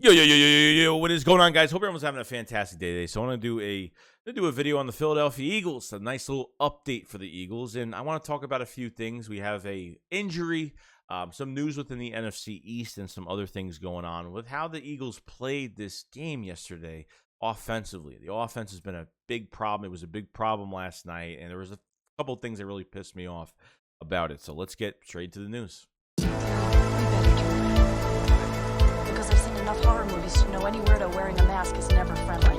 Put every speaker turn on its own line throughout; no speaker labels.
Yo, what is going on, guys? Hope everyone's having a fantastic day today. So I want to do a video on the Philadelphia Eagles, a nice little update for the Eagles, and I want to talk about a few things. We have a injury, some news within the NFC East, and some other things going on with how the Eagles played this game yesterday offensively. The offense has been a big problem. It was a big problem last night, and there was a couple of things that really pissed me off about it. So let's get straight to the news.
Because I've seen enough horror movies to know any weirdo wearing a mask is never friendly.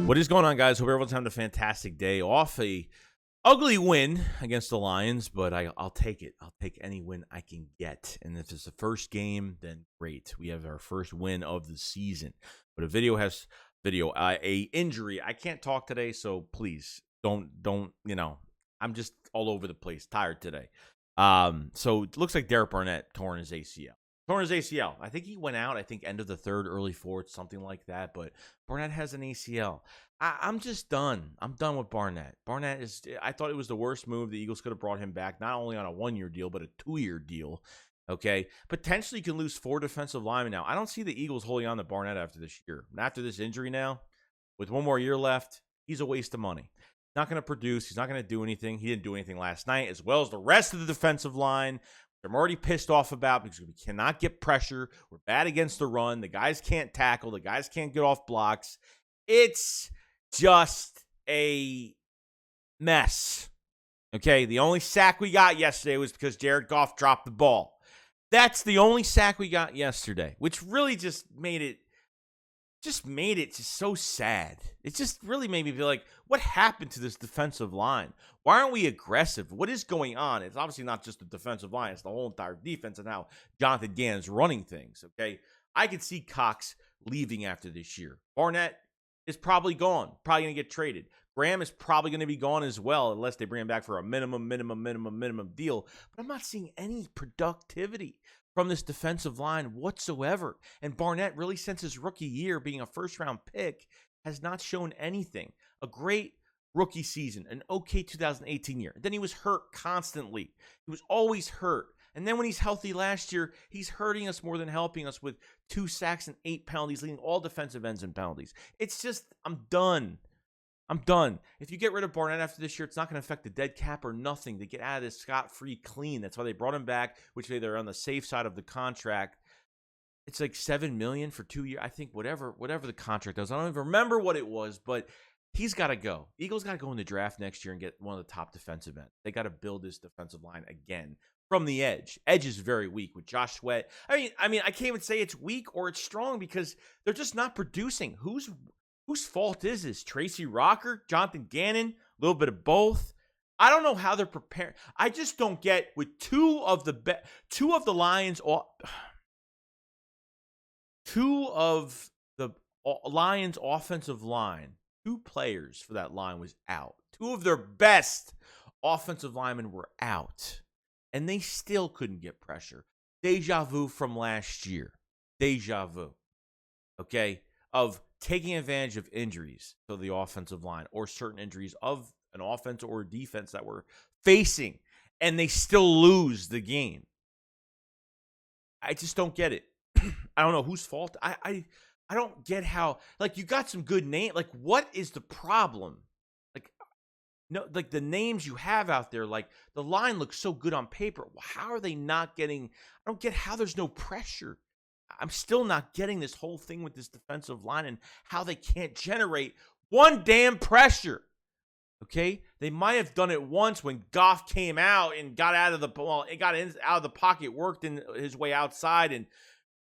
What is going on, guys? Hope everyone's having a fantastic day. Off a ugly win against the Lions, but I'll take it. I'll take any win I can get. And if it's the first game, then great. We have our first win of the season. But a injury. I can't talk today, so please don't. I'm just all over the place, tired today. So it looks like Barnett torn his ACL. I think he went out, end of the third, early fourth, something like that. But Barnett has an ACL. I'm just done. I'm done with Barnett. I thought it was the worst move. The Eagles could have brought him back, not only on a 1-year deal, but a 2-year deal. Okay, potentially you can lose 4 defensive linemen now. I don't see the Eagles holding on to Barnett after this year. After this injury now, with 1 more year left, he's a waste of money. Not going to produce. He's not going to do anything. He didn't do anything last night, as well as the rest of the defensive line. I'm already pissed off about because we cannot get pressure. We're bad against the run. The guys can't tackle. The guys can't get off blocks. It's just a mess. Okay, the only sack we got yesterday was because Jared Goff dropped the ball. That's the only sack we got yesterday, which really just made it just so sad. It just really made me feel like, what happened to this defensive line? Why aren't we aggressive? What is going on? It's obviously not just the defensive line. It's the whole entire defense and how Jonathan Gannon's running things, okay? I could see Cox leaving after this year. Barnett is probably gone, probably going to get traded. Graham is probably going to be gone as well unless they bring him back for a minimum deal. But I'm not seeing any productivity from this defensive line whatsoever. And Barnett, really since his rookie year, being a first-round pick, has not shown anything. A great rookie season, an okay 2018 year. Then he was hurt constantly. He was always hurt. And then when he's healthy last year, he's hurting us more than helping us with 2 sacks and 8 penalties, leading all defensive ends in penalties. It's just, I'm done. If you get rid of Barnett after this year, it's not going to affect the dead cap or nothing. They get out of this scot-free clean. That's why they brought him back, which they're on the safe side of the contract. It's like $7 million for 2 years. I think whatever the contract was. I don't even remember what it was, but he's got to go. Eagles got to go in the draft next year and get one of the top defensive ends. They got to build this defensive line again from the edge. Edge is very weak with Josh Sweat. I mean, I can't even say it's weak or it's strong because they're just not producing. Whose fault is this? Tracy Rocker, Jonathan Gannon, a little bit of both. I don't know how they're preparing. I just don't get with two of the Lions offensive line, 2 players for that line was out. 2 of their best offensive linemen were out, and they still couldn't get pressure. Deja vu from last year. Deja vu. Okay? Of taking advantage of injuries to the offensive line or certain injuries of an offense or defense that we're facing, and they still lose the game. I just don't get it. I don't know whose fault. I don't get how, like, you got some good name. Like, what is the problem? Like, no, like the names you have out there, like the line looks so good on paper. How are they not getting? I don't get how there's no pressure. I'm still not getting this whole thing with this defensive line and how they can't generate one damn pressure. Okay? They might have done it once when Goff came out and got out of the pocket, worked in his way outside and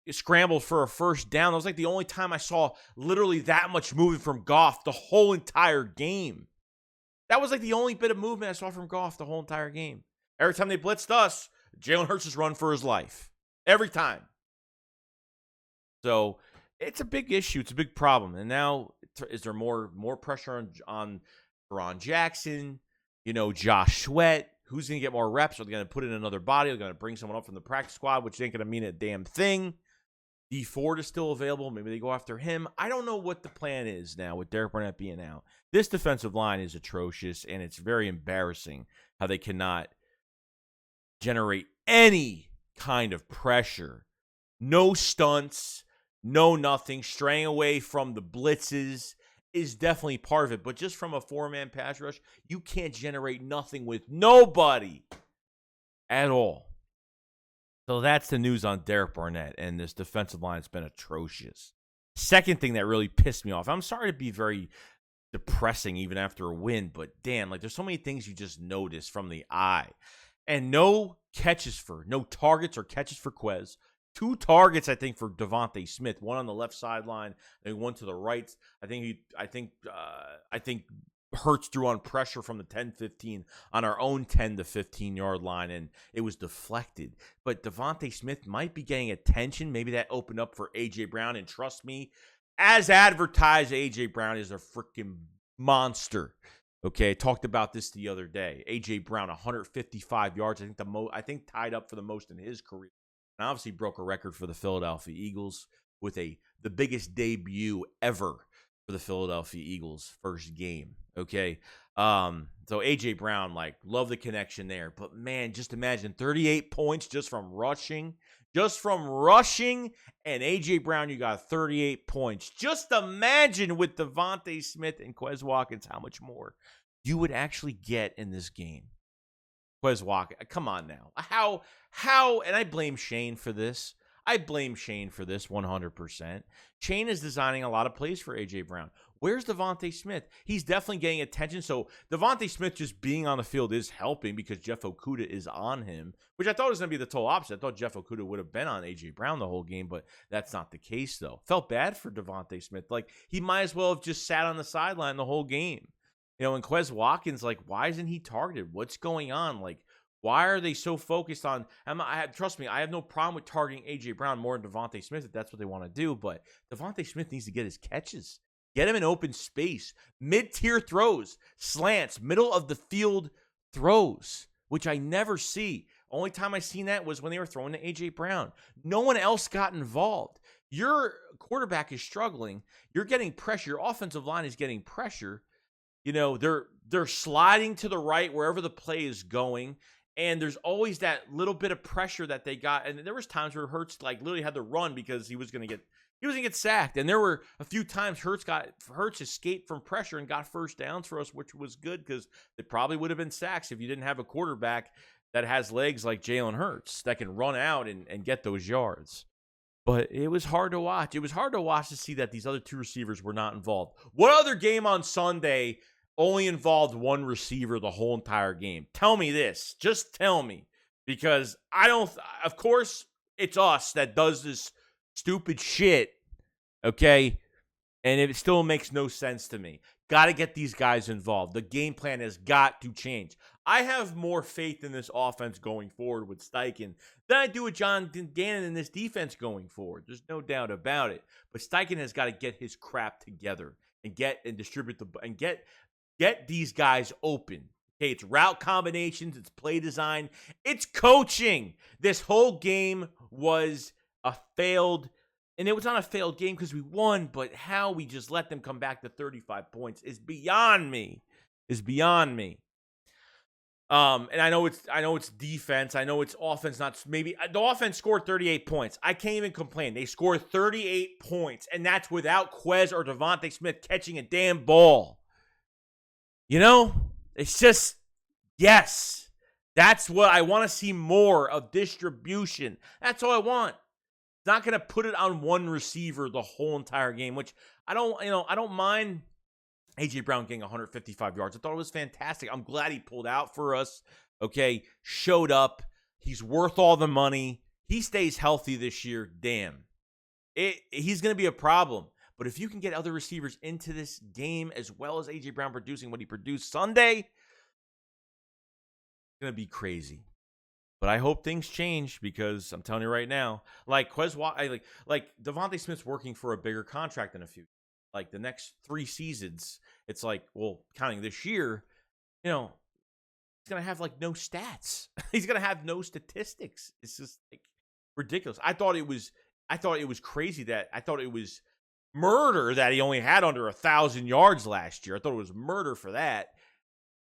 scrambled for a first down. That was like the only time I saw literally that much movement from Goff the whole entire game. That was like the only bit of movement I saw from Goff the whole entire game. Every time they blitzed us, Jalen Hurts just run for his life. Every time. So it's a big issue. It's a big problem. And now, is there more pressure on Ron Jackson? Josh Sweat. Who's going to get more reps? Are they going to put in another body? Are they going to bring someone up from the practice squad, which ain't going to mean a damn thing? D Ford is still available. Maybe they go after him. I don't know what the plan is now with Derek Barnett being out. This defensive line is atrocious, and it's very embarrassing how they cannot generate any kind of pressure. No stunts, no nothing. Straying away from the blitzes is definitely part of it. But just from a four-man pass rush, you can't generate nothing with nobody at all. So that's the news on Derek Barnett, and this defensive line has been atrocious. Second thing that really pissed me off, I'm sorry to be very depressing even after a win, but damn, like there's so many things you just notice from the eye. And no targets or catches for Quez. 2 targets, I think, for Devonta Smith. One on the left sideline, and one to the right. I think Hurts threw on pressure from the 10-15 on our own 10 to 15 yard line, and it was deflected. But Devonta Smith might be getting attention. Maybe that opened up for A.J. Brown, and trust me, as advertised, A.J. Brown is a freaking monster. Okay, talked about this the other day. A.J. Brown, 155 yards. I think tied up for the most in his career. And obviously broke a record for the Philadelphia Eagles with the biggest debut ever for the Philadelphia Eagles first game. Okay, so A.J. Brown, like, love the connection there. But man, just imagine 38 points just from rushing. And A.J. Brown, you got 38 points. Just imagine with Devonta Smith and Quez Watkins how much more you would actually get in this game. Quez Watkins, come on now. How, and I blame Shane for this. 100%. Shane is designing a lot of plays for A.J. Brown. Where's Devonta Smith? He's definitely getting attention. So Devonta Smith just being on the field is helping because Jeff Okudah is on him, which I thought was going to be the total opposite. I thought Jeff Okudah would have been on A.J. Brown the whole game, but that's not the case, though. Felt bad for Devonta Smith. Like, he might as well have just sat on the sideline the whole game. You know, and Quez Watkins, like, why isn't he targeted? What's going on? Like, why are they so focused on? Trust me, I have no problem with targeting A.J. Brown more than Devonta Smith if that's what they want to do. But Devonta Smith needs to get his catches, get him in open space, mid-tier throws, slants, middle of the field throws, which I never see. Only time I seen that was when they were throwing to A.J. Brown. No one else got involved. Your quarterback is struggling. You're getting pressure. Your offensive line is getting pressure. You know, they're sliding to the right wherever the play is going. And there's always that little bit of pressure that they got. And there was times where Hurts like literally had to run because he was going to get sacked. And there were a few times Hurts escaped from pressure and got first downs for us, which was good because it probably would have been sacks if you didn't have a quarterback that has legs like Jalen Hurts that can run out and get those yards. But it was hard to watch. It was hard to watch to see that these other 2 receivers were not involved. What other game on Sunday only involved 1 receiver the whole entire game? Tell me this. Just tell me. Because of course, it's us that does this stupid shit, okay? And it still makes no sense to me. Got to get these guys involved. The game plan has got to change. I have more faith in this offense going forward with Steichen than I do with John Gannon in this defense going forward. There's no doubt about it. But Steichen has got to get his crap together and get these guys open. Okay, it's route combinations, it's play design, it's coaching. This whole game was a failed, and it was not a failed game because we won, but how we just let them come back to 35 points is beyond me. And I know it's defense. I know it's offense. The offense scored 38 points. I can't even complain. They scored 38 points, and that's without Quez or Devonta Smith catching a damn ball. You know, it's just, yes, that's what I want to see, more of distribution. That's all I want. Not going to put it on one receiver the whole entire game, which I don't mind A.J. Brown getting 155 yards. I thought it was fantastic. I'm glad he pulled out for us, okay, showed up. He's worth all the money. He stays healthy this year, damn. He's going to be a problem. But if you can get other receivers into this game as well as A.J. Brown producing what he produced Sunday, it's going to be crazy. But I hope things change because I'm telling you right now, like Devonta Smith's working for a bigger contract in a few. Like the next 3 seasons, it's like, well, counting this year, you know, he's going to have like no stats. He's going to have no statistics. It's just like ridiculous. I thought it was crazy I thought it was murder that he only had under 1,000 yards last year. I thought it was murder for that.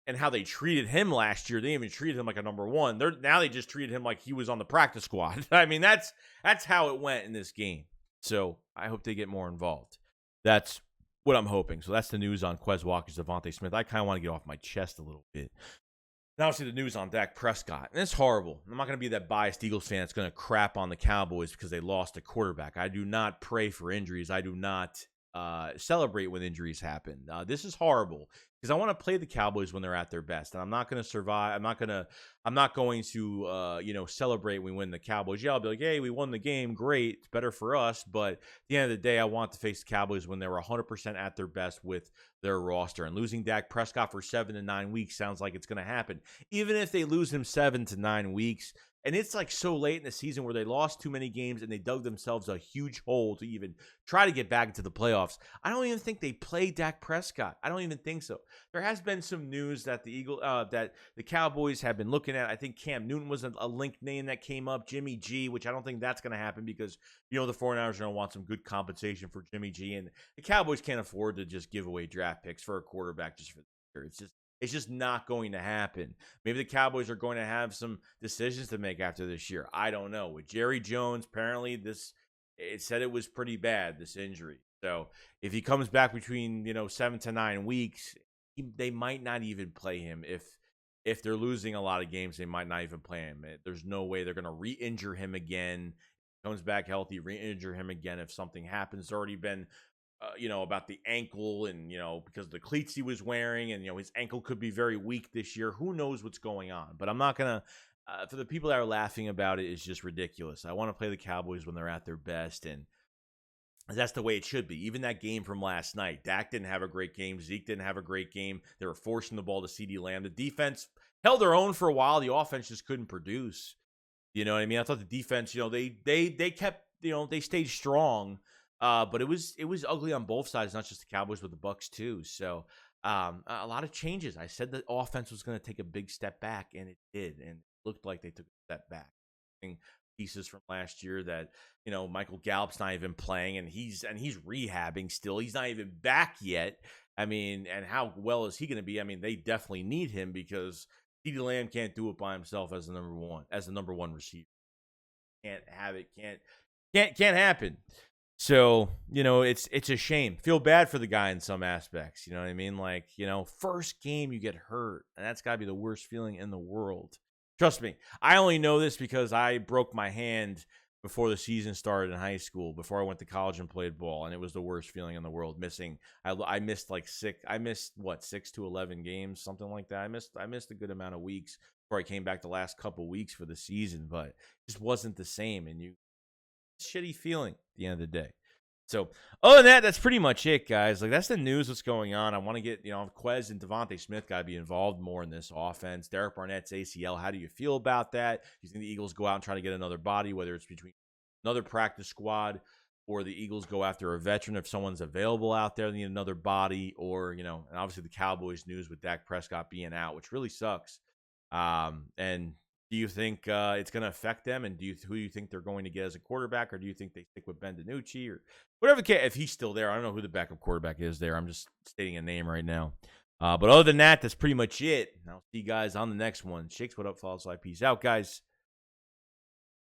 and how they treated him last year. They didn't even treated him like a number one. Now they just treated him like he was on the practice squad. I mean, that's how it went in this game. So I hope they get more involved. That's what I'm hoping. So that's the news on Quez Watkins, Devonta Smith. I kind of want to get off my chest a little bit. Now, obviously, the news on Dak Prescott. And it's horrible. I'm not going to be that biased Eagles fan that's going to crap on the Cowboys because they lost a quarterback. I do not pray for injuries. I do not celebrate when injuries happen. This is horrible because I want to play the Cowboys when they're at their best, and I'm not going to survive. I'm not going to celebrate when we win the Cowboys. Yeah, I'll be like, hey, we won the game, great, it's better for us. But at the end of the day, I want to face the Cowboys when they were 100% at their best with their roster. And losing Dak Prescott for 7 to 9 weeks sounds like it's going to happen. Even if they lose him 7 to 9 weeks. And it's like so late in the season where they lost too many games and they dug themselves a huge hole to even try to get back into the playoffs. I don't even think they play Dak Prescott. I don't even think so. There has been some news that that the Cowboys have been looking at. I think Cam Newton was a linked name that came up. Jimmy G, which I don't think that's going to happen because the 49ers are going to want some good compensation for Jimmy G, and the Cowboys can't afford to just give away draft picks for a quarterback just for the year. It's just not going to happen. Maybe the Cowboys are going to have some decisions to make after this year. I don't know. With Jerry Jones, apparently it said it was pretty bad, this injury. So if he comes back between 7 to 9 weeks, they might not even play him. If they're losing a lot of games, they might not even play him. There's no way they're going to re-injure him again. Comes back healthy, re-injure him again if something happens. It's already been about the ankle and, because of the cleats he was wearing and, his ankle could be very weak this year. Who knows what's going on? But I'm not going to, for the people that are laughing about it, it's just ridiculous. I want to play the Cowboys when they're at their best, and that's the way it should be. Even that game from last night, Dak didn't have a great game. Zeke didn't have a great game. They were forcing the ball to CeeDee Lamb. The defense held their own for a while. The offense just couldn't produce. You know what I mean? I thought the defense, they kept, they stayed strong. But it was ugly on both sides, not just the Cowboys, but the Bucs too. So a lot of changes. I said the offense was going to take a big step back, and it did, and it looked like they took a step back. Pieces from last year that Michael Gallup's not even playing, and he's rehabbing still. He's not even back yet. I mean, and how well is he going to be? I mean, they definitely need him because CeeDee Lamb can't do it by himself as the number one receiver. Can't have it. Can't happen. So, it's a shame. Feel bad for the guy in some aspects. You know what I mean? Like, first game you get hurt, and that's got to be the worst feeling in the world. Trust me. I only know this because I broke my hand before the season started in high school, before I went to college and played ball, and it was the worst feeling in the world. I missed 6 to 11 games, something like that. I missed a good amount of weeks before I came back the last couple weeks for the season, but it just wasn't the same, and shitty feeling at the end of the day. So other than that, that's pretty much it, guys. Like, that's the news. What's going on? I want to get, Quez and Devonta Smith got to be involved more in this offense. Derek Barnett's ACL. How do you feel about that? Do you think the Eagles go out and try to get another body, whether it's between another practice squad or the Eagles go after a veteran if someone's available out there, they need another body, or, and obviously the Cowboys news with Dak Prescott being out, which really sucks. And do you think it's going to affect them? And who do you think they're going to get as a quarterback? Or do you think they stick with Ben DiNucci or whatever the case? If he's still there, I don't know who the backup quarterback is there. I'm just stating a name right now. But other than that, that's pretty much it. I'll see you guys on the next one. Shakes, what up, follow, slide, peace out, guys.